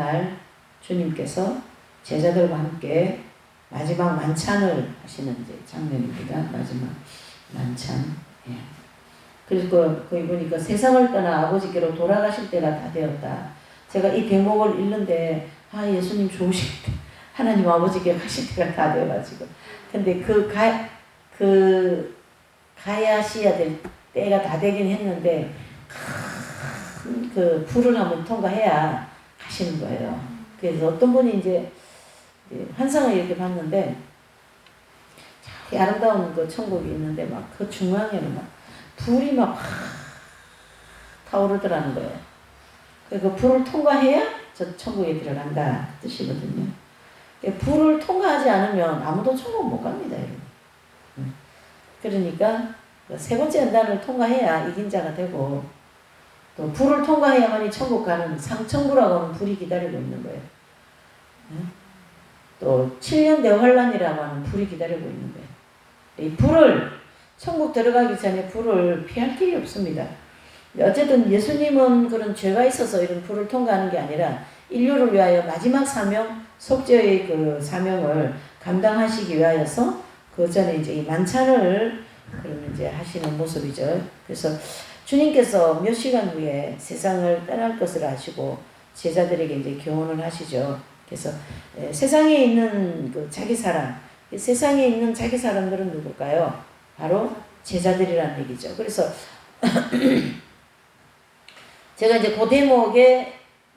날 주님께서 제자들과 함께 마지막 만찬을 하시는 이제 장면입니다. 마지막 만찬. 예. 그리고 거기 보니까 세상을 떠나 아버지께로 돌아가실 때가 다 되었다. 제가 이 대목을 읽는데 예수님 좋으시겠다. 하나님 아버지께 가실 때가 다 되어가지고. 근데 가야시야 될 때가 다 되긴 했는데 그 불을 한번 통과해야 가시는 거예요. 그래서 어떤 분이 이제 환상을 이렇게 봤는데 아름다운 그 천국이 있는데 막 그 중앙에는 막 불이 막 타오르더라는 거예요. 그 불을 통과해야 저 천국에 들어간다 그 뜻이거든요. 불을 통과하지 않으면 아무도 천국 못 갑니다. 그러니까 세 번째 연단을 통과해야 이긴 자가 되고 또 불을 통과해야만이 천국 가는 상천부라고 하는 불이 기다리고 있는 거예요. 또 7년 대환란이라고 하는 불이 기다리고 있는 거예요. 이 불을 천국 들어가기 전에 불을 피할 길이 없습니다. 어쨌든 예수님은 그런 죄가 있어서 이런 불을 통과하는 게 아니라 인류를 위하여 마지막 사명, 속죄의 그 사명을 감당하시기 위하여서 그 전에 이제 이 만찬을 그러면 이제 하시는 모습이죠. 그래서 주님께서 몇 시간 후에 세상을 떠날 것을 아시고 제자들에게 이제 교훈을 하시죠. 그래서 세상에 있는 그 자기 사람, 세상에 있는 자기 사람들은 누굴까요? 바로 제자들이라는 얘기죠. 그래서 제가 이제 그 대목에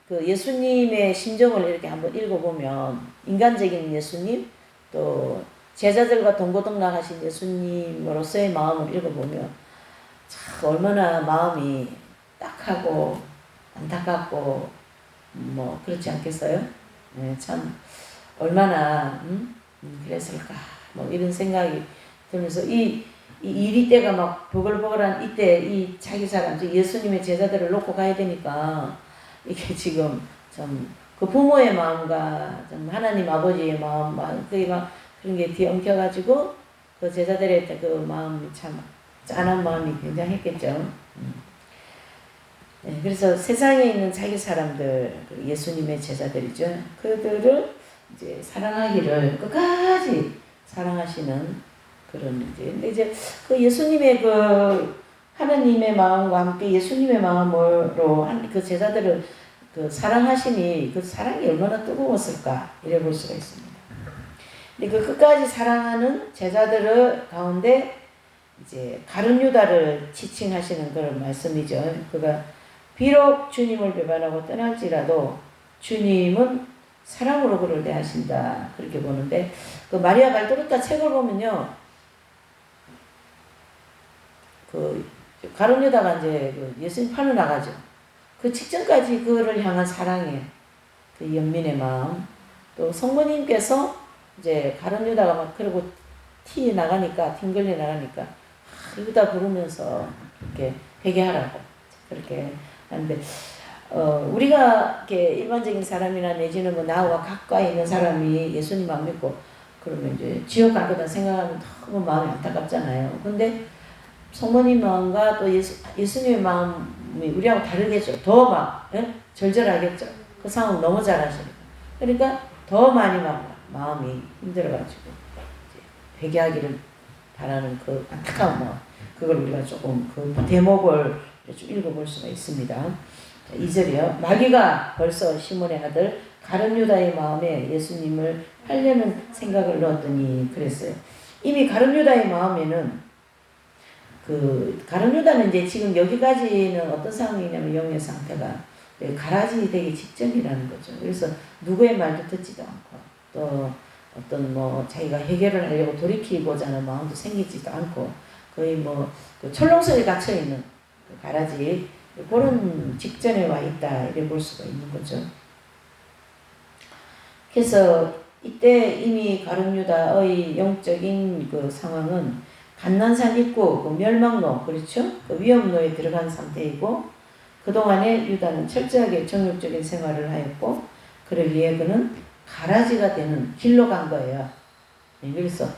그 예수님의 심정을 이렇게 한번 읽어보면 인간적인 예수님 또 제자들과 동고동락하신 예수님으로서의 마음을 읽어보면 참 얼마나 마음이 딱하고 안타깝고 뭐 그렇지 않겠어요? 네, 참 얼마나 그랬을까 뭐 이런 생각이 들면서 이 이리 때가 막 버글버글한 이때 이 자기 사람 예수님의 제자들을 놓고 가야 되니까 이게 지금 좀 그 부모의 마음과 좀 하나님 아버지의 마음 그게 막 그런 게 뒤엉켜가지고 그 제자들의 그 마음이 참 짠한 마음이 굉장했겠죠. 네, 그래서 세상에 있는 자기 사람들 예수님의 제자들이죠. 그들을 이제 사랑하기를 끝까지 사랑하시는 그런 근데 이제 그 예수님의 그 하나님의 마음과 함께 예수님의 마음으로 한 그 제자들을 그 사랑하시니 그 사랑이 얼마나 뜨거웠을까 이래 볼 수가 있습니다. 근데 그 끝까지 사랑하는 제자들의 가운데 이제 가룟 유다를 지칭하시는 그런 말씀이죠. 그가 비록 주님을 배반하고 떠날지라도 주님은 사랑으로 그를 대하신다 그렇게 보는데 그 마리아 발도르타 책을 보면요. 그 가룟 유다가 이제 그 예수님 팔러 나가죠. 그 직전까지 그를 향한 사랑이에요. 그 연민의 마음. 또 성모님께서 이제 가룟 유다가 막 그러고 팅걸리 나가니까 유다 부르면서 이렇게 회개하라고 그렇게 하는데 우리가 이렇게 일반적인 사람이나 내지는 뭐 나와 가까이 있는 사람이 예수님 안 믿고 그러면 이제 지옥 갈 거다 생각하면 너무 마음이 안타깝잖아요. 근데 성모님 마음과 또 예수님의 마음이 우리하고 다르겠죠. 더 막 절절하겠죠. 그 상황 너무 잘 아시니까. 그러니까 더 많이 막 마음이 힘들어가지고 회개하기를 바라는 그 안타까운 마음. 그걸 우리가 조금 그 대목을 좀 읽어볼 수가 있습니다. 2절이요. 마귀가 벌써 시몬의 아들 가룟 유다의 마음에 예수님을 하려는 생각을 넣었더니 그랬어요. 이미 가룟 유다의 마음에는 그 가룟 유다는 이제 지금 여기까지는 어떤 상황이냐면 영의 상태가 가라지 되기 직전이라는 거죠. 그래서 누구의 말도 듣지도 않고 또 어떤 뭐 자기가 해결을 하려고 돌이키고자 하는 마음도 생기지도 않고 거의 뭐 그 철렁성에 갇혀 있는 그 가라지 그런 직전에 와 있다 이래 볼 수가 있는 거죠. 그래서 이때 이미 가룟 유다의 영적인 그 상황은 갓난산 입구, 그 멸망로, 그렇죠? 그 위험로에 들어간 상태이고, 그동안에 유다는 철저하게 정욕적인 생활을 하였고, 그를 위해 그는 가라지가 되는 길로 간 거예요. 그래서,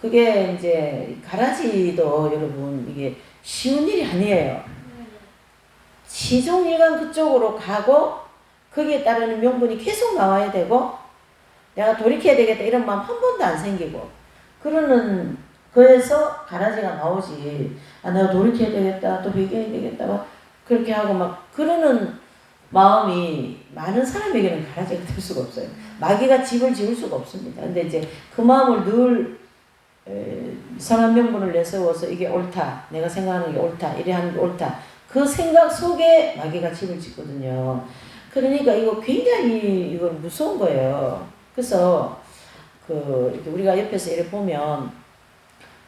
그게 이제, 가라지도 여러분, 이게 쉬운 일이 아니에요. 시종일관 그쪽으로 가고, 거기에 따르는 명분이 계속 나와야 되고 내가 돌이켜야 되겠다 이런 마음 한 번도 안 생기고 그러는 거에서 가라지가 나오지. 아 내가 돌이켜야 되겠다 또 회개해야 되겠다 막 그렇게 하고 막 그러는 마음이 많은 사람에게는 가라지가 될 수가 없어요. 마귀가 집을 지을 수가 없습니다. 근데 이제 그 마음을 늘 선한 명분을 내세워서 이게 옳다. 내가 생각하는 게 옳다. 이래 하는 게 옳다. 그 생각 속에 마귀가 집을 짓거든요. 그러니까 이거 굉장히 이건 무서운 거예요. 그래서 이렇게 우리가 옆에서 이렇게 보면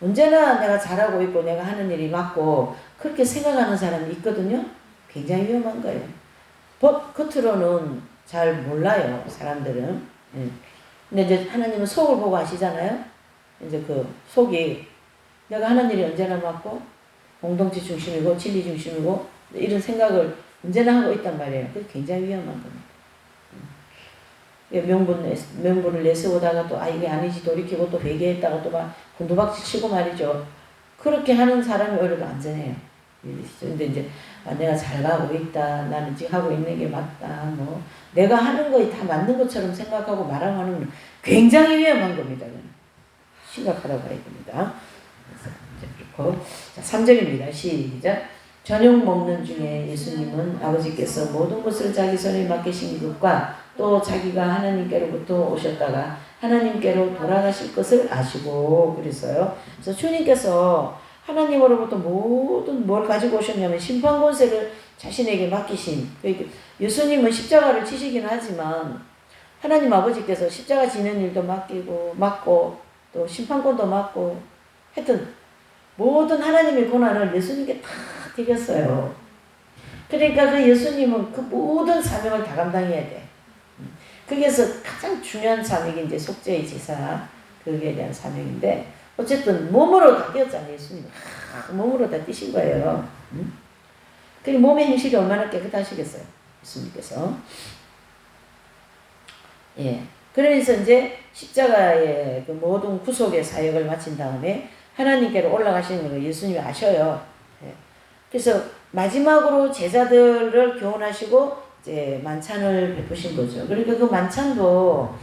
언제나 내가 잘하고 있고 내가 하는 일이 맞고 그렇게 생각하는 사람이 있거든요. 굉장히 위험한 거예요. 겉으로는 잘 몰라요. 사람들은. 근데 이제 하나님은 속을 보고 아시잖아요. 이제 그 속이 내가 하는 일이 언제나 맞고 공동체 중심이고 진리 중심이고 이런 생각을 언제나 하고 있단 말이에요. 그게 굉장히 위험한 겁니다. 명분을 내세우다가 또 이게 아니지 돌이키고 또 회개했다가 또 막 곤두박질 치고 말이죠. 그렇게 하는 사람이 오히려 더 안전해요. 근데 이제 내가 잘 가고 있다. 나는 지금 하고 있는 게 맞다. 뭐 내가 하는 거 다 맞는 것처럼 생각하고 말하는 건 굉장히 위험한 겁니다. 심각하다고 봐야 됩니다. 그래서 3절입니다. 시작. 저녁 먹는 중에 예수님은 아버지께서 모든 것을 자기 손에 맡기신 것과 또 자기가 하나님께로부터 오셨다가 하나님께로 돌아가실 것을 아시고 그랬어요. 그래서 주님께서 하나님으로부터 모든 뭘 가지고 오셨냐면 심판 권세를 자신에게 맡기신. 예수님은 십자가를 지시긴 하지만 하나님 아버지께서 십자가 지는 일도 맡고 또 심판권도 맡고 하여튼 모든 하나님의 고난을 예수님께 다 드렸어요. 그러니까 그 예수님은 그 모든 사명을 다 감당해야 돼. 거기에서 가장 중요한 사명이 이제 속죄의 제사, 그거에 대한 사명인데, 어쨌든 몸으로 다 뛰었잖아요, 예수님. 몸으로 다 뛰신 거예요. 그 몸의 행실이 얼마나 깨끗하시겠어요, 예수님께서. 예. 그래서 이제 십자가의 그 모든 구속의 사역을 마친 다음에 하나님께로 올라가시는 걸 예수님이 아셔요. 예. 그래서 마지막으로 제자들을 교훈하시고 이제 만찬을 베푸신 거죠. 그러니까 그 만찬도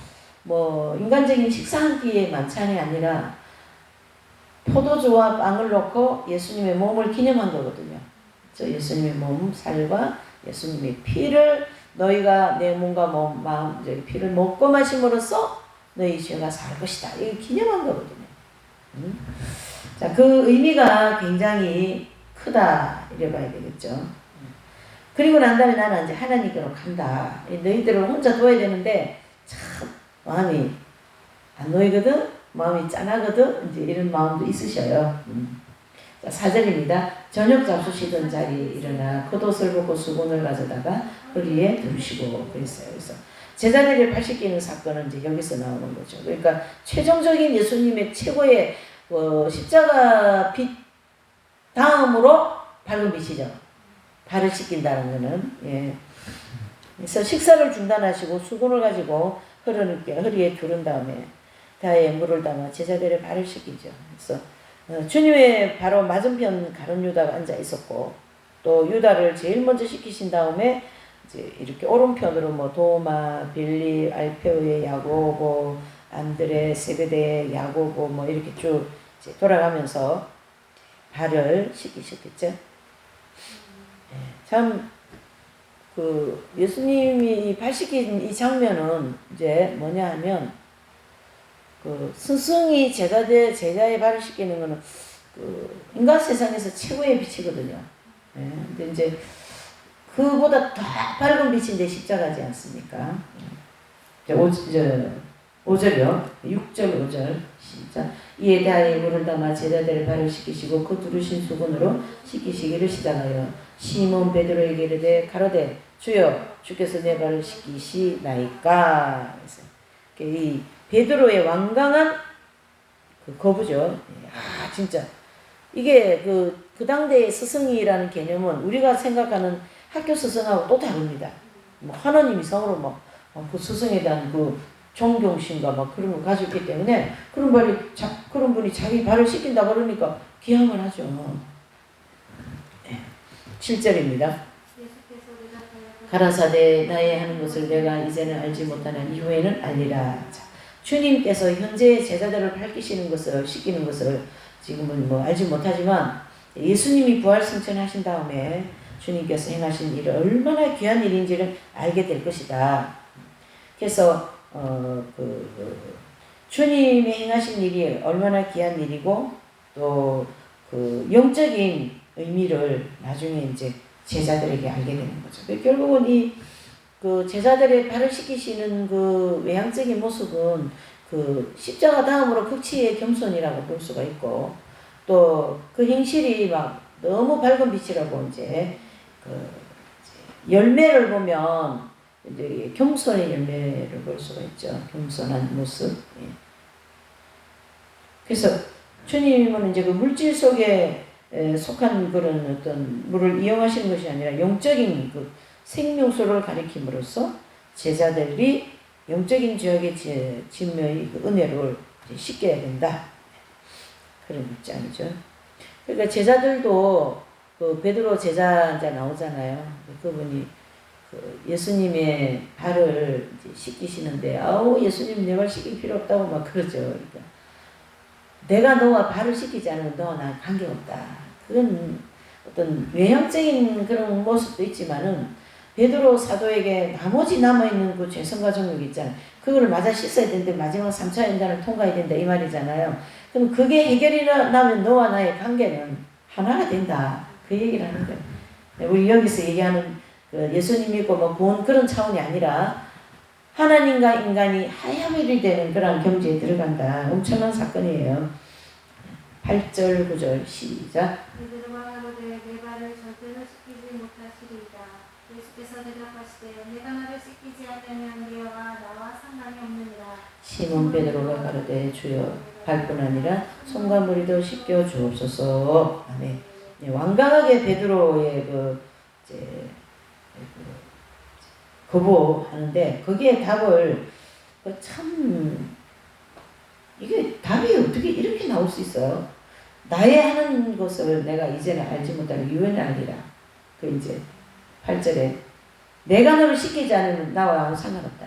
뭐 인간적인 식사 한 끼의 만찬이 아니라 포도주와 빵을 넣고 예수님의 몸을 기념한 거거든요. 예수님의 몸, 살과 예수님의 피를 너희가 내 몸과 몸, 마음, 피를 먹고 마심으로써 너희 죄가 살 것이다. 이게 기념한 거거든요. 자, 그 의미가 굉장히 크다. 이래 봐야 되겠죠. 그리고 난 다음에 나는 이제 하나님께로 간다. 너희들을 혼자 둬야 되는데 참 마음이 안 놓이거든? 마음이 짠하거든? 이제 이런 마음도 있으셔요. 자, 4절입니다. 저녁 잡수시던 자리에 일어나 겉옷을 벗고 수건을 가져다가 허리에 두르시고 그랬어요. 그래서 제자들이 발 씻기는 사건은 이제 여기서 나오는 거죠. 그러니까 최종적인 예수님의 최고의 십자가 빛 다음으로 밝은 빛이죠. 발을 씻긴다는 거는. 예. 그래서 식사를 중단하시고 수건을 가지고 허리에 두른 다음에 다에 물을 담아 제자들의 발을 씻기죠. 그래서 주님의 바로 맞은편 가룟 유다가 앉아 있었고 또 유다를 제일 먼저 시키신 다음에 이제 이렇게 오른편으로 뭐 도마, 빌리, 알페오의 야고보, 안드레, 세베대의 야고보 뭐 이렇게 쭉 이제 돌아가면서 발을 씻기셨겠죠. 참 그 예수님이 발 씻긴 이 장면은 이제 뭐냐 하면 그 스승이 제자의 발을 씻기는 거는 그 인간 세상에서 최고의 빛이거든요. 예. 근데 이제 그보다 더 밝은 빛인데 십자가지 않습니까? 5절이요. 6절 5절 시작. 이에 다에 물을 담아 제자들의 발을 씻기시고 그 두르신 수건으로 씻기시기를 시작하여 시몬 베드로에게 이르되 가로되 주여 주께서 내 발을 씻기시나이까. 그래서 이 베드로의 완강한 그 거부죠. 진짜 이게 그 당대의 스승이라는 개념은 우리가 생각하는 학교 스승하고 또 다릅니다. 뭐 하나님 이상으로 막 그 스승에 대한 그 존경심과 막 그런 걸 가지고 있기 때문에 그런 분이 자기 발을 씻긴다 그러니까 기함을 하죠. 7절입니다. 가라사대 나의 하는 것을 내가 이제는 알지 못하는 이후에는 알리라. 자, 주님께서 현재 제자들을 밝히시는 것을 시키는 것을 지금은 뭐 알지 못하지만 예수님이 부활 승천하신 다음에 주님께서 행하신 일을 얼마나 귀한 일인지를 알게 될 것이다. 그래서 주님이 행하신 일이 얼마나 귀한 일이고 또 그 영적인 의미를 나중에 이제 제자들에게 알게 되는 거죠. 결국은 이 그 제자들의 발을 씻기시는 그 외향적인 모습은 그 십자가 다음으로 극치의 겸손이라고 볼 수가 있고 또 그 행실이 막 너무 밝은 빛이라고 이제 그 열매를 보면 이제 겸손의 열매를 볼 수가 있죠. 겸손한 모습. 예. 그래서 주님은 이제 그 물질 속에 속한 그런 어떤 물을 이용하시는 것이 아니라 영적인 그 생명수를 가리킴으로써 제자들이 영적인 지역의 진묘의 그 은혜를 씻겨야 된다. 그런 입장이죠. 그러니까 제자들도 그 베드로 제자 이제 나오잖아요. 그분이 그 예수님의 발을 이제 씻기시는데 아우 예수님 내 발 씻길 필요 없다고 막 그러죠. 그러니까 내가 너와 발을 씻기지 않으면 너와 난 관계없다. 그건 어떤 외형적인 그런 모습도 있지만은 베드로 사도에게 나머지 남아있는 그 죄성과 정욕이 있잖아요. 그거를 맞아 씻어야 되는데 마지막 3차 연단을 통과해야 된다 이 말이잖아요. 그럼 그게 해결이 나면 너와 나의 관계는 하나가 된다. 그 얘기를 하는 거예요. 우리 여기서 얘기하는 그 예수님 믿고 뭐 구원 그런 차원이 아니라 하나님과 인간이 하야밀이 되는 그런 경지에 들어간다. 엄청난 사건이에요. 8절 9절 시작. 베드로가 가로되 내 발을 절대로 씻기지 못하시리이다. 예수께서 대답하시되 내가 너를 씻기지 않으면 네와 나와 상관이 없느니라. 시몬 베드로가 가로되 주여 발뿐 아니라 손과 머리도 씻겨 주옵소서. 아멘. 네, 완강하게 베드로의 이제 거부하는데 거기에 답을 참 이게 답이 어떻게 이렇게 나올 수 있어요? 나의 하는 것을 내가 이제는 알지 못하는 유언을 알리라. 그 이제 8절에 내가 너를 씻기지 않으면 나와 아무 상관없다.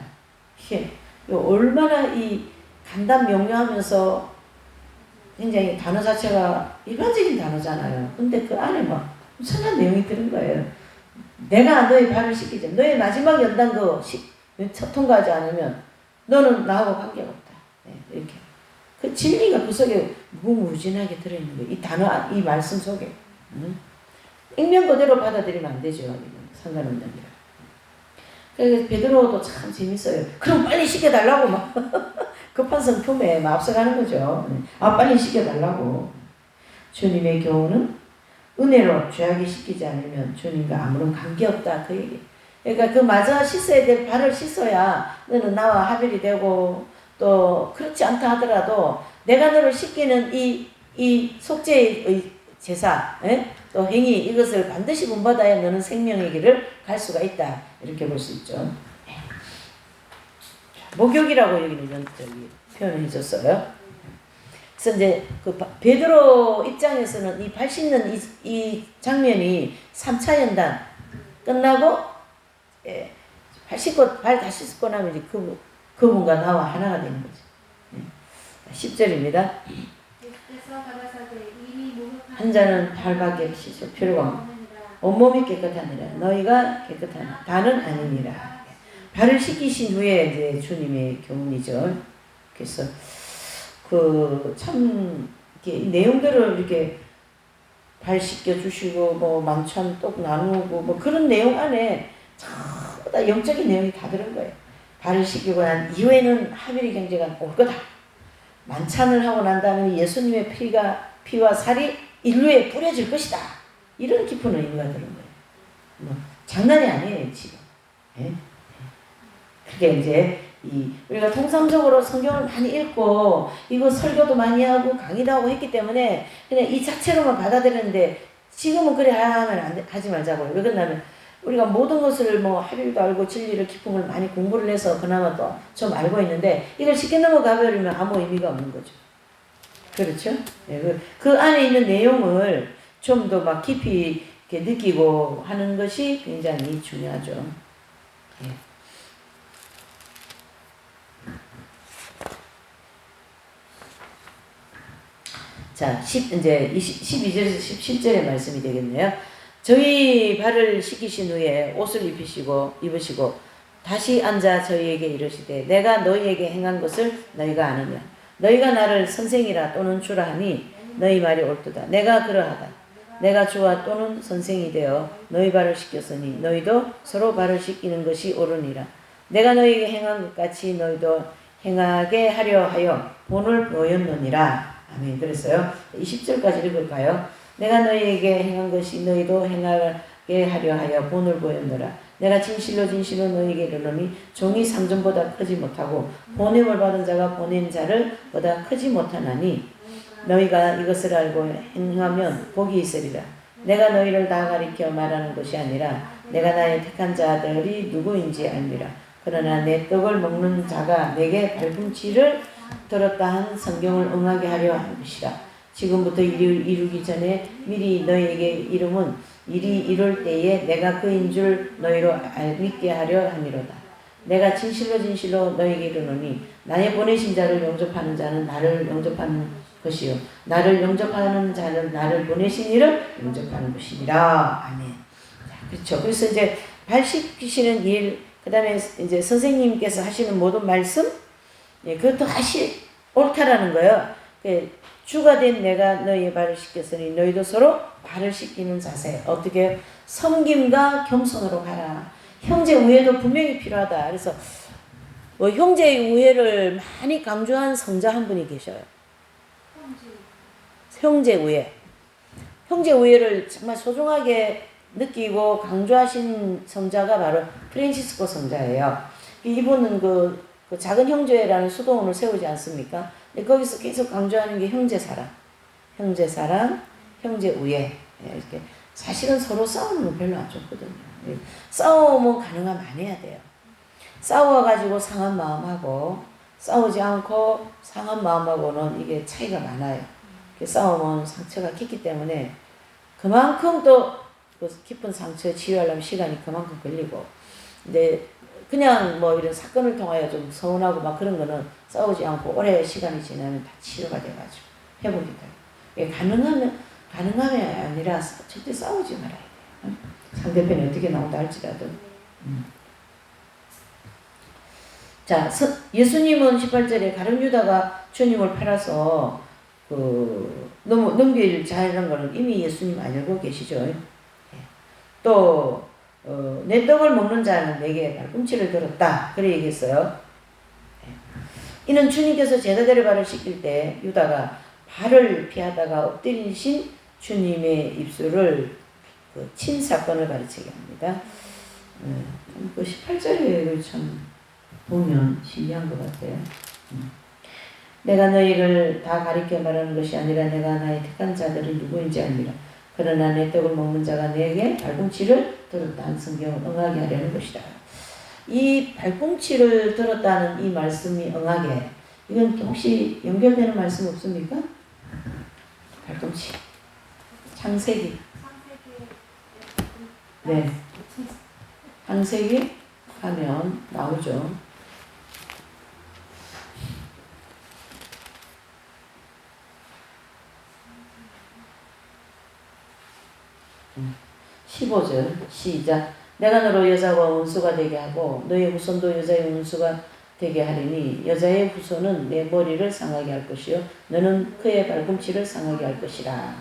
이게 얼마나 이 간단 명료하면서 굉장히 단어 자체가 일반적인 단어잖아요. 근데 그 안에 막 엄청난 내용이 들은 거예요. 내가 너의 발을 씻기지 않으면 너의 마지막 연단 통과하지 않으면 너는 나하고 관계가 없다. 네, 이렇게. 그 진리가 그 속에 무궁무진하게 들어있는 거예요. 이 단어, 이 말씀 속에. 액면 그대로 받아들이면 안 되죠. 이건 상관없는 일이라. 그래서 베드로도 참 재밌어요. 그럼 빨리 시켜달라고 막 급한 성품에 막 앞서가는 거죠. 아 빨리 시켜달라고. 주님의 경우는 은혜로 죄악이 씻기지 않으면 주님과 아무런 관계없다. 그 얘기. 그러니까 그 마저 씻어야 될 발을 씻어야 너는 나와 합일이 되고 또 그렇지 않다 하더라도 내가 너를 씻기는 이 속죄의 제사 또 행위 이것을 반드시 본받아야 너는 생명의 길을 갈 수가 있다. 이렇게 볼 수 있죠. 목욕이라고 여기는 표현해 줬어요. 그래서 이제 그 베드로 입장에서는 이 발 씻는 이 장면이 3차 연단 끝나고 발 다 씻고 나면 이제 그분과 나와 하나가 되는 거죠. 10절입니다. 한 자는 발밖에 씻을 필요가 온몸이 깨끗하니라. 너희가 깨끗하나 다는 아니니라. 발을 씻기신 후에 이제 주님의 교훈이죠. 그래서 참 이렇게 내용들을 이렇게 발 씻겨 주시고 뭐 만찬 떡 나누고 뭐 그런 내용 안에 전부 다 영적인 내용이 다 들은 거예요. 발을 씻기고 난 이후에는 하늘의 경제가 올 거다. 만찬을 하고 난 다음에 예수님의 피와 살이 인류에 뿌려질 것이다. 이런 깊은 의미가 들은 거예요. 뭐 장난이 아니에요 지금. 예? 그게 이제 우리가 통상적으로 성경을 많이 읽고 이거 설교도 많이 하고 강의도 하고 했기 때문에 그냥 이 자체로만 받아들였는데 지금은 그래 하면 하지 말자고요. 왜 그러냐면 우리가 모든 것을 뭐 하릴도 알고 진리를 깊은 걸 많이 공부를 해서 그나마 또 좀 알고 있는데 이걸 쉽게 넘어가버리면 아무 의미가 없는 거죠. 그렇죠? 네, 그 안에 있는 내용을 좀 더 막 깊이 이렇게 느끼고 하는 것이 굉장히 중요하죠. 예. 자, 이제 12절에서 17절의 말씀이 되겠네요. 저희 발을 씻기신 후에 옷을 입으시고 다시 앉아 저희에게 이르시되 내가 너희에게 행한 것을 너희가 아느냐. 너희가 나를 선생이라 또는 주라 하니 너희 말이 옳도다. 내가 그러하다. 내가 주와 또는 선생이 되어 너희 발을 씻겼으니 너희도 서로 발을 씻기는 것이 옳으니라. 내가 너희에게 행한 것 같이 너희도 행하게 하려 하여 본을 보였느니라. 아멘. 그랬어요. 20절까지 읽을까요? 내가 너희에게 행한 것이 너희도 행하게 하려 하여 본을 보였느라. 내가 진실로 너희에게 이르노니 종이 상전보다 크지 못하고 보냄을 받은 자가 보낸 자를 보다 크지 못하나니 너희가 이것을 알고 행하면 복이 있으리라. 내가 너희를 다 가리켜 말하는 것이 아니라 내가 나의 택한 자들이 누구인지 알미라. 그러나 내 떡을 먹는 자가 내게 발꿈치를 들었다 한 성경을 응하게 하려 한 것이라. 지금부터 이루기 전에 미리 너희에게 이름은 일이 이룰 때에 내가 그인 줄 너희로 알게 하려 함이로다. 내가 진실로 너희에게 이르노니 나의 보내신 자를 영접하는 자는 나를 영접하는 것이요 나를 영접하는 자는 나를 보내신 이를 영접하는 것이니라. 아멘. 그렇죠. 그래서 이제 발 씻기시는 일, 그 다음에 이제 선생님께서 하시는 모든 말씀, 예, 그것도 옳다라는 거예요. 주가 된 내가 너희의 발을 씻겼으니 너희도 서로 발을 씻기는 자세. 어떻게? 섬김과 겸손으로 가라. 형제 우애도 분명히 필요하다. 그래서 형제의 우애를 많이 강조한 성자 한 분이 계셔요. 형제 우애. 형제 우애를 정말 소중하게 느끼고 강조하신 성자가 바로 프란시스코 성자예요. 이분은 그 작은 형제라는 수도원을 세우지 않습니까? 근데 거기서 계속 강조하는 게 형제사랑, 형제 우애. 이렇게 사실은 서로 싸우는 건 별로 안 좋거든요. 싸우면 가능하면 안 해야 돼요. 싸워가지고 상한 마음하고 싸우지 않고 상한 마음하고는 이게 차이가 많아요. 싸우면 상처가 깊기 때문에 그만큼 또 그 깊은 상처 치유하려면 시간이 그만큼 걸리고, 근데 그냥 뭐 이런 사건을 통하여 좀 서운하고 막 그런 거는 싸우지 않고 오래 시간이 지나면 다 치유가 돼가지고 회복이 돼요. 가능하면 아니라 절대 싸우지 말아야 돼요. 상대편이 어떻게 나온다 할지라도. 자, 예수님은 18절에 가룟 유다가 주님을 팔아서 넘길 자라는 거는 이미 예수님 알고 계시죠. 또 내 떡을 먹는 자는 내게 발꿈치를 들었다. 그래 얘기했어요. 이는 주님께서 제자들의 발을 씻길 때 유다가 발을 피하다가 엎드리신 주님의 입술을 친 사건을 가르치게 합니다. 그 18절에 참 보면 신기한 것 같아요. 내가 너희를 다 가리켜 말하는 것이 아니라 내가 나의 택한 자들이 누구인지 아니라 그러나 내 떡을 먹는 자가 내게 발꿈치를 들었다는 성경을 응하게 하려는 것이다. 이 발꿈치를 들었다는 이 말씀이 응하게, 이건 혹시 연결되는 말씀 없습니까? 발꿈치. 창세기. 네. 창세기 하면 나오죠. 15절 시작. 내가 너로 여자와 원수가 되게 하고 너의 후손도 여자의 원수가 되게 하리니 여자의 후손은 내 머리를 상하게 할 것이요 너는 그의 발꿈치를 상하게 할 것이라.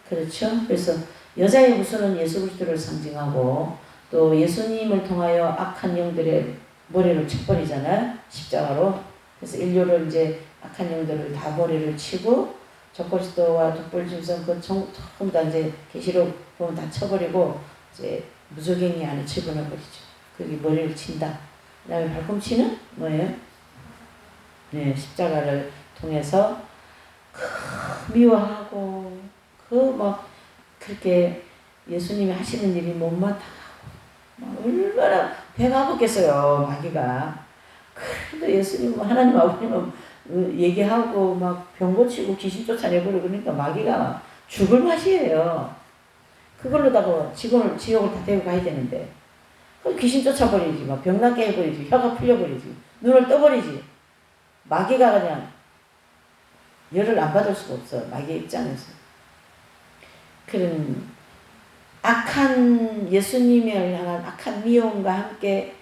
그렇죠? 그래서 여자의 후손은 예수 그리스도를 상징하고 또 예수님을 통하여 악한 영들의 머리를 쳐버리잖아요. 십자가로. 그래서 인류를 이제 악한 영들을 다 머리를 치고 적그리스도와 독불짐승 그 전부 다 이제 계시록 보면 다 쳐버리고 이제 무저갱이 안에 집어넣어버리죠. 거기 머리를 친다. 그 다음에 발꿈치는 뭐예요? 네, 십자가를 통해서 미워하고 막 그렇게 예수님이 하시는 일이 못마땅하고 막 얼마나 배가 아팠겠어요. 마귀가. 그래도 예수님 하나님 아버님은 얘기하고 막 병 고치고 귀신 쫓아내버리고 그러니까 마귀가 막 죽을 맛이에요. 그걸로다가 지옥을 다 데리고 가야 되는데 그럼 귀신 쫓아버리지, 막 병나게 해버리지, 혀가 풀려버리지, 눈을 떠버리지. 마귀가 그냥 열을 안 받을 수가 없어, 마귀의 입장에서. 그런 악한 예수님을 향한 악한 미움과 함께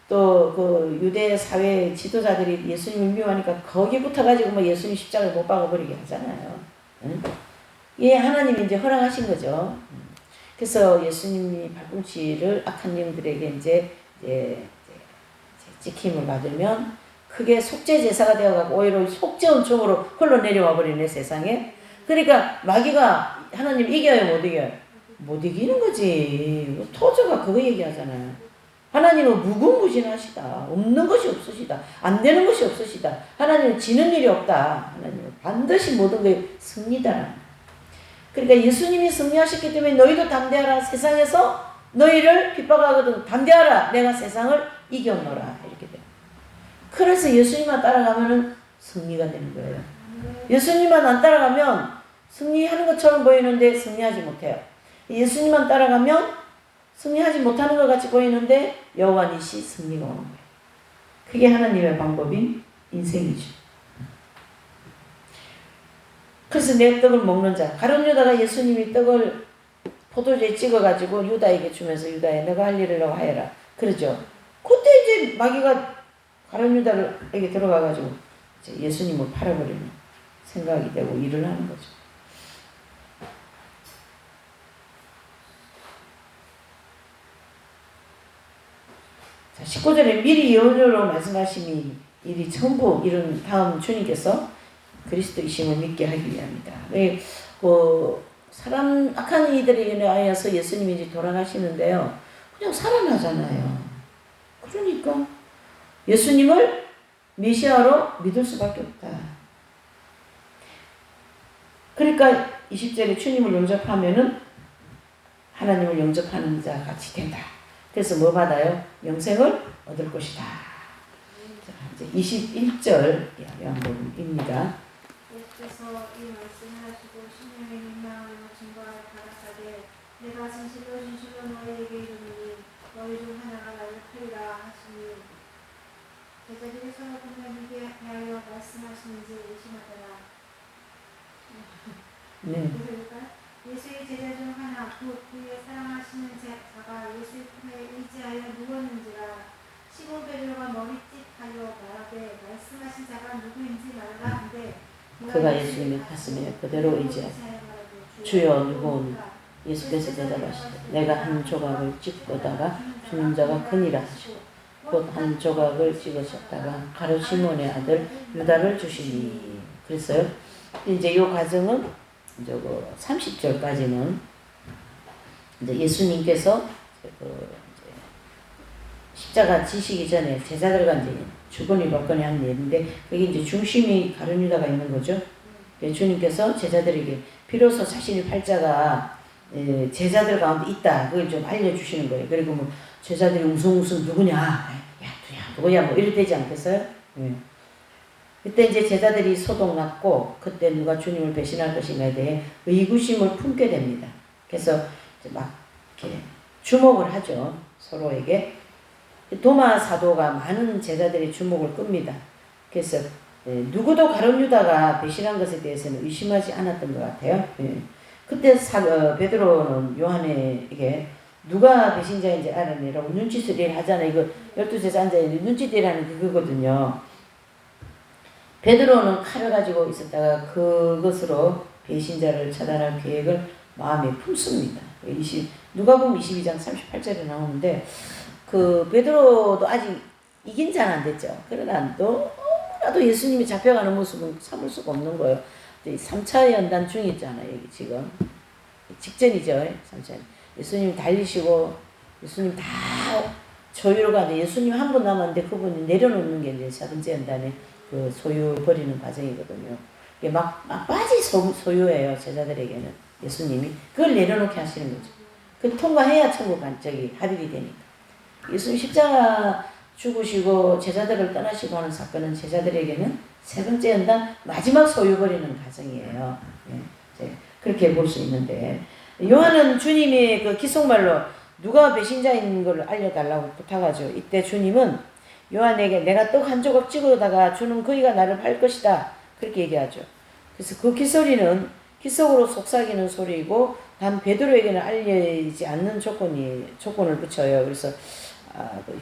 또 그 유대 사회 지도자들이 예수님을 미워하니까 거기부터 가지고 뭐 예수님 십자가를 못 박아버리게 하잖아요. 응? 예, 하나님이 이제 허락하신 거죠. 그래서 예수님이 발꿈치를 악한 영들에게 이제 찍힘을 받으면 크게 속죄 제사가 되어가고 오히려 속죄 은총으로 홀로 내려와 버리네, 세상에. 그러니까 마귀가 하나님 이겨요, 못 이겨요? 못 이기는 거지. 토저가 그거 얘기하잖아요. 하나님은 무궁무진하시다. 없는 것이 없으시다. 안 되는 것이 없으시다. 하나님은 지는 일이 없다. 하나님은 반드시 모든 것에 승리다. 그러니까 예수님이 승리하셨기 때문에 너희도 담대하라. 세상에서 너희를 핍박하거든 담대하라. 내가 세상을 이겼노라. 이렇게 돼요. 그래서 예수님만 따라가면은 승리가 되는 거예요. 예수님만 안 따라가면 승리하는 것처럼 보이는데 승리하지 못해요. 예수님만 따라가면 승리하지 못하는 것 같이 보이는데 여호와 니시 승리가 오는 거예요. 그게 하나님의 방법인 인생이죠. 그래서 내 떡을 먹는 자, 가룟 유다가 예수님이 떡을 포도주에 찍어가지고 유다에게 주면서 유다야 너가 할 일을 너가 해라. 그러죠. 그때 이제 마귀가 가룟 유다에게 들어가가지고 이제 예수님을 팔아버리는 생각이 되고 일을 하는 거죠. 자, 19절에 미리 예언으로 말씀하심이 일이 전부 이룬 다음 주님께서 그리스도이심을 믿게 하기 위함이다. 사람 악한 이들에 인하여서 예수님이 이제 돌아가시는데요. 그냥 살아나잖아요. 그러니까 예수님을 메시아로 믿을 수밖에 없다. 그러니까 20절에 주님을 영접하면은 하나님을 영접하는 자 같이 된다. 그래서 뭐 받아요? 영생을 얻을 것이다. 자, 이제 21절 요한복음입니다. 예수께서 이 말씀을 하시고 신령의 민망함으로 증거하여 가라사대 내가 진실로 진실로 너희에게 이르노니 너희 중 하나가 나를 팔리라 하시니 제자들이 서로 분명하게 대하여 말씀하시는지 의심하더라. 네. 예수의 제자 중 하나 곧 그의 사랑하시는 자가 예수의 품에 의지하여 누웠는지라. 시몬 베드로가 머리짓하여 말하되 말씀하신 자가 누구인지 말라 한데 그가 예수님의 가슴에 그대로 의지하여 주여 누구오니 예수께서 대답하시되 내가 한 조각을 찍고다가 주는 자가 그니라 하시고 곧 한 조각을 찍으셨다가 가룟 시몬의 아들 유다를 주시니. 그랬어요. 이제 이 과정은 이제 30절까지는 이제 예수님께서 십자가 지시기 전에 제자들과 이제 주거니 받거니 하는 일인데 그게 이제 중심이 가룟 유다가 있는 거죠. 주님께서 제자들에게 비로소 자신의 팔자가 제자들 가운데 있다. 그걸 좀 알려주시는 거예요. 그리고 뭐 제자들이 웅성웅성 누구냐, 야 누구야 뭐 이렇게 되지 않겠어요? 그때 이제 제자들이 소동났고 그때 누가 주님을 배신할 것인가에 대해 의구심을 품게 됩니다. 그래서 이제 막 이렇게 주목을 하죠. 서로에게. 도마 사도가 많은 제자들의 주목을 끕니다. 그래서 누구도 가룟 유다가 배신한 것에 대해서는 의심하지 않았던 것 같아요. 그때 베드로는 요한에게 누가 배신자인지 알아내라고 눈치질을 하잖아요. 이거 12제자 앉아있는데 눈치질하는 그거거든요. 베드로는 칼을 가지고 있었다가 그것으로 배신자를 차단할 계획을 마음에 품습니다. 누가복음 22장 38절에 나오는데 그 베드로도 아직 이긴 자는 안 됐죠. 그러나 너무나도 예수님이 잡혀가는 모습은 참을 수가 없는 거예요. 3차 연단 중이잖아요. 여기 지금 직전이죠. 3차. 예수님 달리시고 예수님 다 조율을 가는데 예수님 한 분 남았는데 그분이 내려놓는 게 이제 4번째 연단에 그 소유 버리는 과정이거든요. 이게 막 빠지 소유예요. 제자들에게는 예수님이 그걸 내려놓게 하시는 거죠. 그 통과해야 천국 합의이 되니까. 예수님 십자가 죽으시고 제자들을 떠나시고 하는 사건은 제자들에게는 세 번째 연단 마지막 소유 버리는 과정이에요. 그렇게 볼 수 있는데 요한은 주님의 그 기속말로 누가 배신자인 걸 알려달라고 부탁하죠. 이때 주님은 요한에게 내가 떡 한 조각 찍어다가 주는 그이가 나를 팔 것이다. 그렇게 얘기하죠. 그래서 그 기소리는 기속으로 속삭이는 소리이고 단 베드로에게는 알리지 않는 조건을 붙여요. 그래서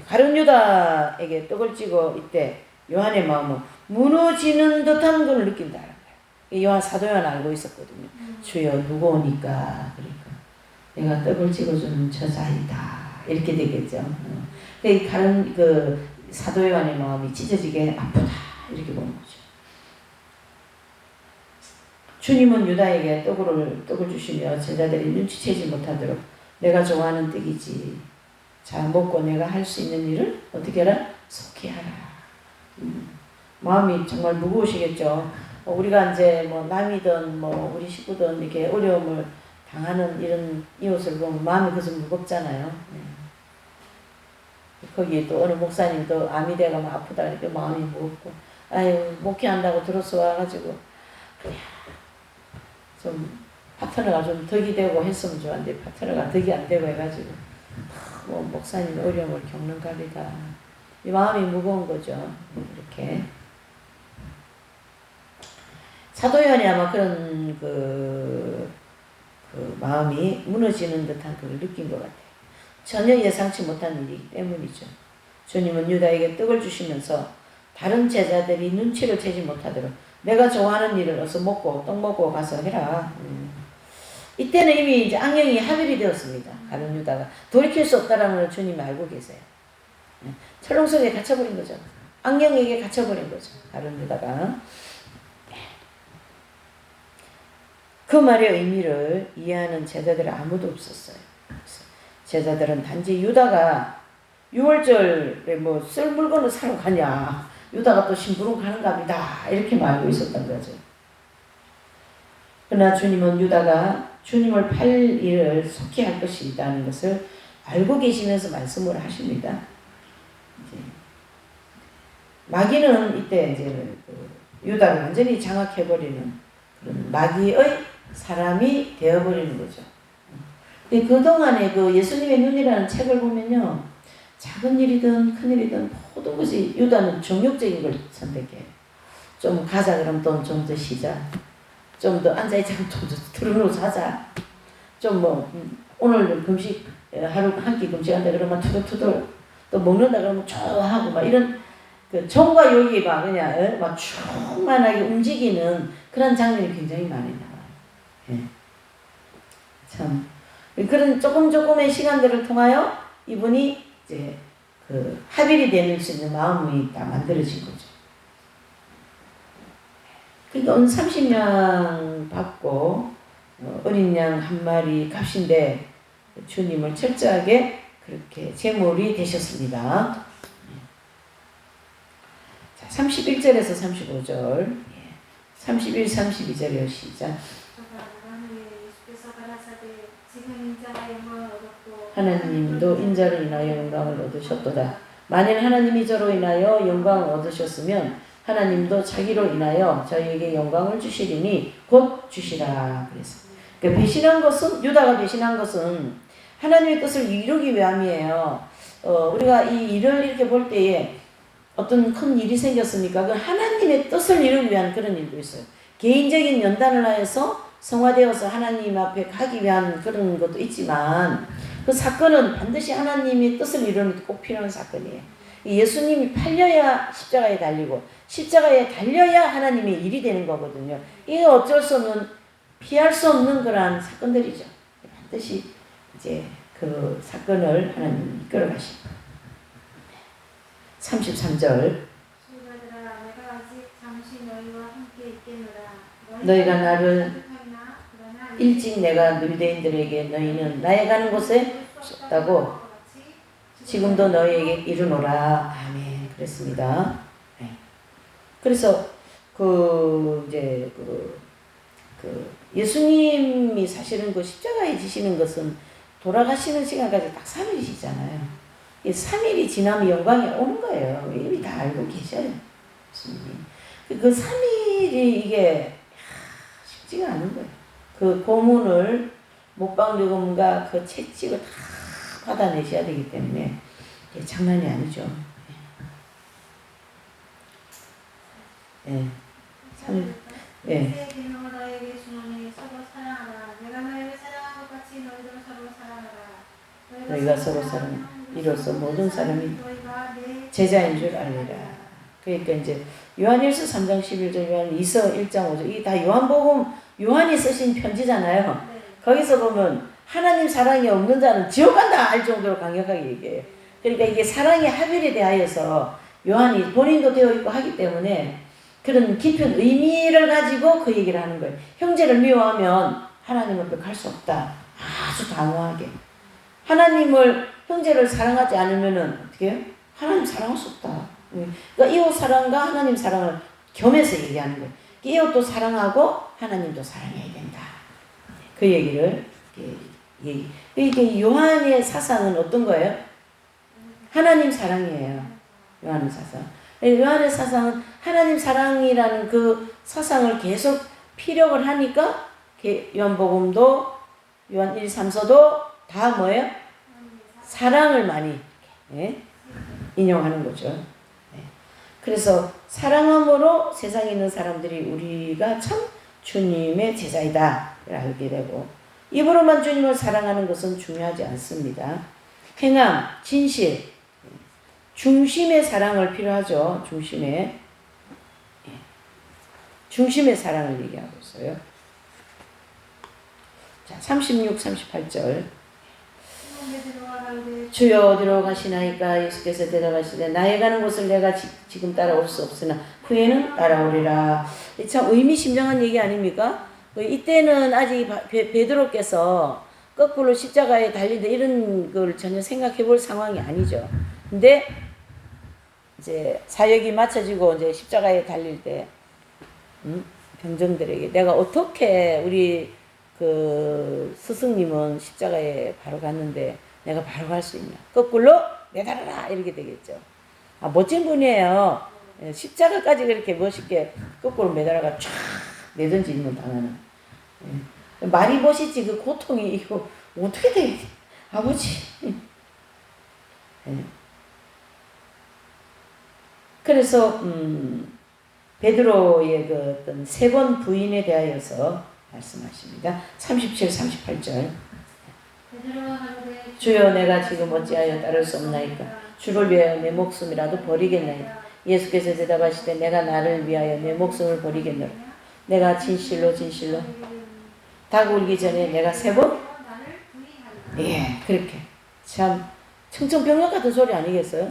가룟 유다에게 떡을 찍어 이때 요한의 마음은 무너지는 듯한 걸 느낀다는 거예요. 요한 사도 요한 알고 있었거든요. 주여 누구 오니까 그러니까 내가 떡을 찍어주는 저자이다 이렇게 되겠죠. 그 사도 요한의 마음이 찢어지게 아프다 이렇게 보는 거죠. 주님은 유다에게 떡을 주시며 제자들이 눈치채지 못하도록 내가 좋아하는 떡이지. 자 먹고 내가 할 수 있는 일을 어떻게 하라? 속히 하라. 마음이 정말 무거우시겠죠. 우리가 이제 뭐 남이든 뭐 우리 식구든 이렇게 어려움을 당하는 이런 이웃을 보면 마음이 그저 무겁잖아요. 거기 또 어느 목사님도 암이 돼가면 아프다 이렇게 마음이 무겁고 아유 목회한다고 들어서 와가지고 그냥 좀 파트너가 좀 덕이 되고 했으면 좋았는데 파트너가 덕이 안 되고 해가지고 뭐 목사님 어려움을 겪는 갑이다. 이 마음이 무거운 거죠. 이렇게 사도 요한이 아마 그런 그 마음이 무너지는 듯한 그걸 느낀 것 같아요. 전혀 예상치 못한 일이기 때문이죠. 주님은 유다에게 떡을 주시면서 다른 제자들이 눈치를 채지 못하도록 내가 좋아하는 일을 어서 먹고 떡 먹고 가서 해라. 이때는 이미 이제 악령이 합일이 되었습니다. 가룟 유다가 돌이킬 수 없다라는 걸 주님이 알고 계세요. 철롱 속에 갇혀버린 거죠. 악령에게 갇혀버린 거죠. 가룟 유다가. 그 말의 의미를 이해하는 제자들은 아무도 없었어요. 제자들은 단지 유다가 6월절에 뭐 쓸 물건을 사러 가냐, 유다가 또 심부름 가는 갑이다 이렇게 알고 있었던 거죠. 그러나 주님은 유다가 주님을 팔 일을 속히 할 것이 있다는 것을 알고 계시면서 말씀을 하십니다. 마귀는 이때 이제 유다를 완전히 장악해버리는 그런 마귀의 사람이 되어버리는 거죠. 근데 그동안에 그 예수님의 눈이라는 책을 보면요. 작은 일이든 큰 일이든 모든 것이 유다는 정욕적인 걸 선택해요. 좀 가자 그러면 또 좀 더 쉬자. 좀 더 앉아있자 그러면 좀 더 들어놓고 하자. 좀 뭐 오늘 금식 하루 한 끼 금식한다 그러면 투덜투덜 또 먹는다 그러면 좋아하고 막 이런 그 정과 욕이 막 그냥 막 충만하게 움직이는 그런 장면이 굉장히 많이 나와요. 예. 참 그런 조금의 시간들을 통하여 이분이 이제 그 합일이 될 수 있는 마음이 다 만들어진 거죠. 그러니까 오늘 30냥 받고 어린 양 한 마리 값인데 주님을 철저하게 그렇게 제물이 되셨습니다. 31절에서 35절 31, 32절이요. 시작. 하나님도 인자로 인하여 영광을 얻으셨도다. 만일 하나님이 저로 인하여 영광을 얻으셨으면 하나님도 자기로 인하여 저희에게 영광을 주시리니 곧 주시라. 그래서 그러니까 배신한 것은 유다가 배신한 것은 하나님의 뜻을 이루기 위함이에요. 우리가 이 일을 이렇게 볼 때에 어떤 큰 일이 생겼으니까 그 하나님의 뜻을 이루기 위한 그런 일도 있어요. 개인적인 연단을 하여서 성화되어서 하나님 앞에 가기 위한 그런 것도 있지만 그 사건은 반드시 하나님의 뜻을 이루는 데 꼭 필요한 사건이에요. 예수님이 팔려야 십자가에 달리고 십자가에 달려야 하나님의 일이 되는 거거든요. 이게 어쩔 수 없는 피할 수 없는 그러한 사건들이죠. 반드시 이제 그 사건을 하나님이 이끌어 가십니다. 33절 너희가 나를 일찍 내가 유대인들에게 너희는 나의 가는 곳에 없다고 지금도 너희에게 이르노라. 아멘. 그랬습니다. 네. 그래서 이제 예수님이 사실은 그 십자가에 지시는 것은 돌아가시는 시간까지 딱 3일이시잖아요. 이 3일이 지나면 영광이 오는 거예요. 이미 다 알고 계셔요. 예수님이. 그 3일이 이게 쉽지가 않은 거예요. 그 고문을 목방 죽음과 그 채찍을 다 받아내셔야 되기 때문에 이게 장난이 아니죠. 예. 참, 예. 내 계명을 너에게 주노니 서로 사랑하라. 내가 너희를 사랑한 것 같이 너희도 서로 사랑하라. 너희가 서로 사랑, 이로써 모든 사람이 너희가 내 제자인 줄 알리라. 그러니까 이제 요한일서 3장 11절, 요한이서 1장 5절, 이게 다 요한복음, 요한이 쓰신 편지잖아요. 네. 거기서 보면 하나님 사랑이 없는 자는 지옥 간다 할 정도로 강력하게 얘기해요. 그러니까 이게 사랑의 합일에 대하여서 요한이 본인도 되어 있고 하기 때문에 그런 깊은 의미를 가지고 그 얘기를 하는 거예요. 형제를 미워하면 하나님 앞에 갈 수 없다. 아주 단호하게. 하나님을, 형제를 사랑하지 않으면은 어떻게 해요? 하나님 사랑할 수 없다. 그러니까 이웃 사랑과 하나님 사랑을 겸해서 얘기하는 거예요. 이웃도 사랑하고 하나님도 사랑해야 된다. 그 얘기를 얘기. 이게 요한의 사상은 어떤 거예요? 하나님 사랑이에요. 요한의 사상. 요한의 사상은 하나님 사랑이라는 그 사상을 계속 피력을 하니까 요한복음도 요한 1, 3서도 다 뭐예요? 사랑을 많이 인용하는 거죠. 그래서 사랑함으로 세상에 있는 사람들이 우리가 참 주님의 제자이다 알게 되고, 입으로만 주님을 사랑하는 것은 중요하지 않습니다. 행함, 진실, 중심의 사랑을 필요하죠. 중심의 사랑을 얘기하고 있어요. 자, 36, 38절. 주여 어디로 가시나이까? 예수께서 대답하시되 나의 가는 곳을 내가 지금 따라올 수 없으나 후에는 따라오리라. 참 의미심장한 얘기 아닙니까? 이때는 아직 베드로께서 거꾸로 십자가에 달리다 이런 걸 전혀 생각해 볼 상황이 아니죠. 근데 이제 사역이 마쳐지고 이제 십자가에 달릴 때 병정들에게 내가 어떻게 우리 그 스승님은 십자가에 바로 갔는데 내가 바로 갈 수 있냐? 거꾸로 매달아라 이렇게 되겠죠. 아, 멋진 분이에요. 십자가까지 그렇게 멋있게 거꾸로 매달아가 쫙 내던지면 당하는. 말이 멋있지 그 고통이 이거 어떻게 되겠지? 아버지. 그래서 베드로의 그 어떤 세 번 부인에 대하여서 말씀하십니다. 37, 38절. 주여 내가 지금 어찌하여 따를 수 없나이까? 주를 위하여 내 목숨이라도 버리겠나이까? 예수께서 대답하시되 내가 나를 위하여 내 목숨을 버리겠노라. 내가 진실로 닭 울기 전에 내가 세 번? 예, 그렇게. 참 청천벽력 같은 소리 아니겠어요?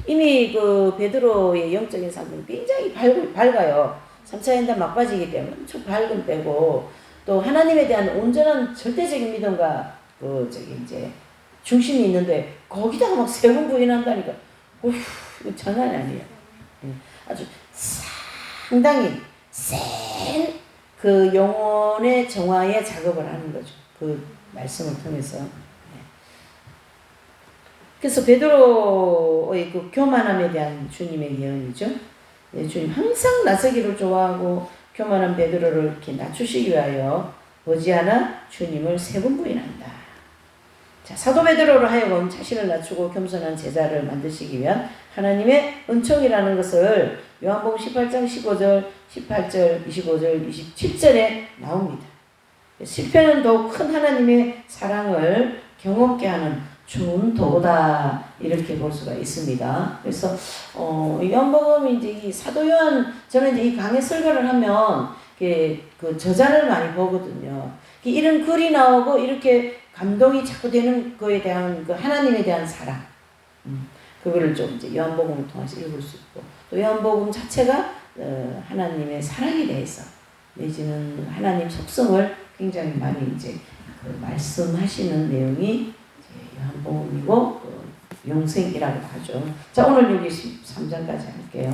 이미 그 베드로의 영적인 상태는 굉장히 밝아요. 3차 연단 막바지이기 때문에 엄청 밝은 때고, 또 하나님에 대한 온전한 절대적인 믿음과 그 이제 중심이 있는데 거기다가 막 세 번 부인한다니까, 어휴, 이거 장난이 아니에요. 아주 상당히 센 그 영혼의 정화의 작업을 하는 거죠. 그 말씀을 통해서. 그래서 베드로의 그 교만함에 대한 주님의 예언이죠. 주님 항상 나서기를 좋아하고 교만한 베드로를 이렇게 낮추시기 위하여 머지않아 주님을 세 번 부인한다. 자, 사도 베드로로 하여금 자신을 낮추고 겸손한 제자를 만드시기 위한 하나님의 은총이라는 것을 요한복음 18장 15절, 18절, 25절, 27절에 나옵니다. 시편은 더욱 큰 하나님의 사랑을 경험케 하는 좋은 도구다 이렇게 볼 수가 있습니다. 그래서 요한복음 이제 이 사도 요한, 저는 이제 이 강의 설교를 하면 그 저자를 많이 보거든요. 이런 글이 나오고 이렇게 감동이 자꾸 되는 거에 대한 그 하나님에 대한 사랑, 그거를 좀 이제 요한복음을 통해서 읽을 수 있고, 또 요한복음 자체가 하나님의 사랑에 대해서 내지는 하나님 속성을 굉장히 많이 이제 그 말씀하시는 내용이 요한복음이고 영생이라고 하죠. 자, 오늘 여기 13장까지 할게요.